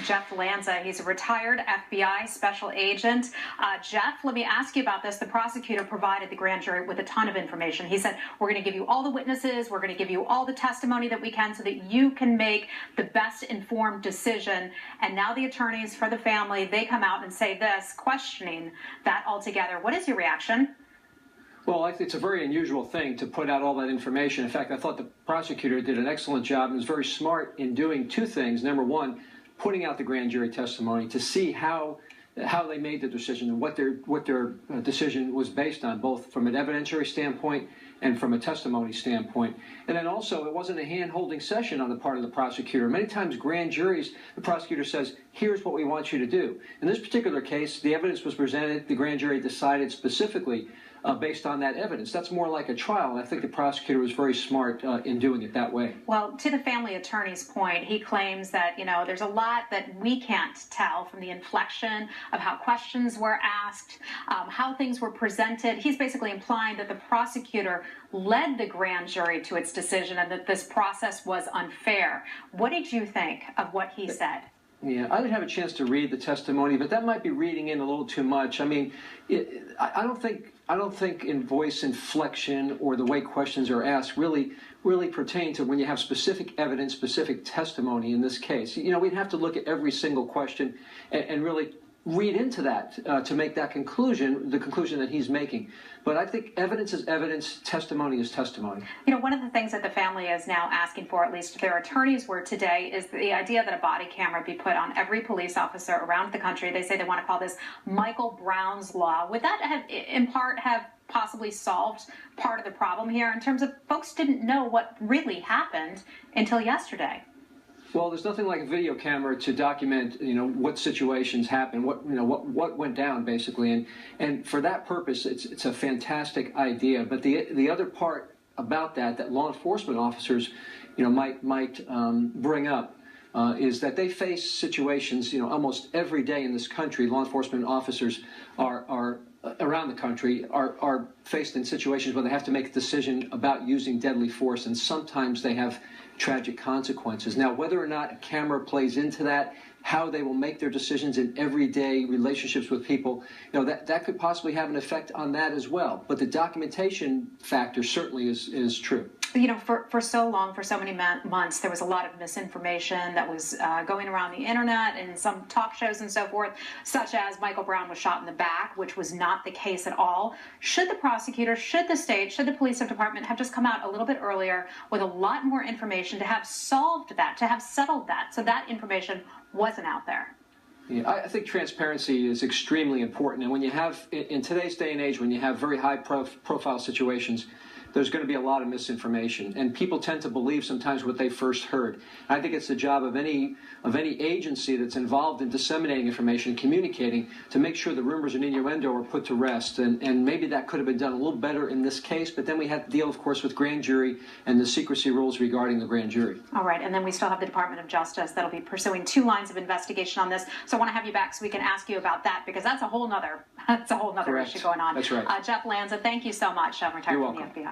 Jeff Lanza. He's a retired FBI special agent. Jeff, let me ask you about this. The prosecutor provided the grand jury with a ton of information. He said, we're going to give you all the witnesses, we're going to give you all the testimony that we can so that you can make the best informed decision. And now the attorneys for the family, they come out and say this, questioning that altogether. What is your reaction? Well, I think it's a very unusual thing to put out all that information. In fact, I thought the prosecutor did an excellent job and was very smart in doing two things. Number one, putting out the grand jury testimony to see how they made the decision and what their decision was based on, both from an evidentiary standpoint and from a testimony standpoint. And then also, it wasn't a hand-holding session on the part of the prosecutor. Many times, grand juries, the prosecutor says, here's what we want you to do. In this particular case, the evidence was presented, the grand jury decided specifically based on that evidence. That's more like a trial, and I think the prosecutor was very smart in doing it that way. Well, to the family attorney's point, he claims that, there's a lot that we can't tell from the inflection of how questions were asked, how things were presented. He's basically implying that the prosecutor led the grand jury to its decision and that this process was unfair. What did you think of what he said? Yeah, I didn't have a chance to read the testimony, but that might be reading in a little too much. I mean, I don't think in voice inflection or the way questions are asked really pertain to when you have specific evidence, specific testimony in this case. We'd have to look at every single question and really read into that to make that conclusion, the conclusion that he's making. But I think evidence is evidence, testimony is testimony. One of the things that the family is now asking for, at least their attorneys were today, is the idea that a body camera be put on every police officer around the country. They say they want to call this Michael Brown's Law. Would that have, in part, have possibly solved part of the problem here in terms of folks didn't know what really happened until yesterday? Well, there's nothing like a video camera to document, what situations happened, what went down, basically, and for that purpose, it's a fantastic idea. But the other part about that law enforcement officers, might bring up is that they face situations, almost every day in this country. Law enforcement officers are around the country are faced in situations where they have to make a decision about using deadly force, and sometimes they have tragic consequences. Now, whether or not a camera plays into that, how they will make their decisions in everyday relationships with people, that could possibly have an effect on that as well. But the documentation factor certainly is true. For so long, for so many months, there was a lot of misinformation that was going around the internet and some talk shows and so forth, such as Michael Brown was shot in the back, which was not the case at all. Should the prosecutor, should the state, should the police department have just come out a little bit earlier with a lot more information to have solved that, to have settled that, so that information wasn't out there? Yeah, I think transparency is extremely important. And when you have, in today's day and age, when you have very high profile situations, there's going to be a lot of misinformation, and people tend to believe sometimes what they first heard. I think it's the job of any agency that's involved in disseminating information and communicating to make sure the rumors and innuendo are put to rest, and maybe that could have been done a little better in this case, but then we have to deal, of course, with grand jury and the secrecy rules regarding the grand jury. All right, and then we still have the Department of Justice that'll be pursuing 2 lines of investigation on this, so I want to have you back so we can ask you about that, because that's a whole nother issue going on. That's right. Jeff Lanza, thank you so much. I'm retired from the FBI.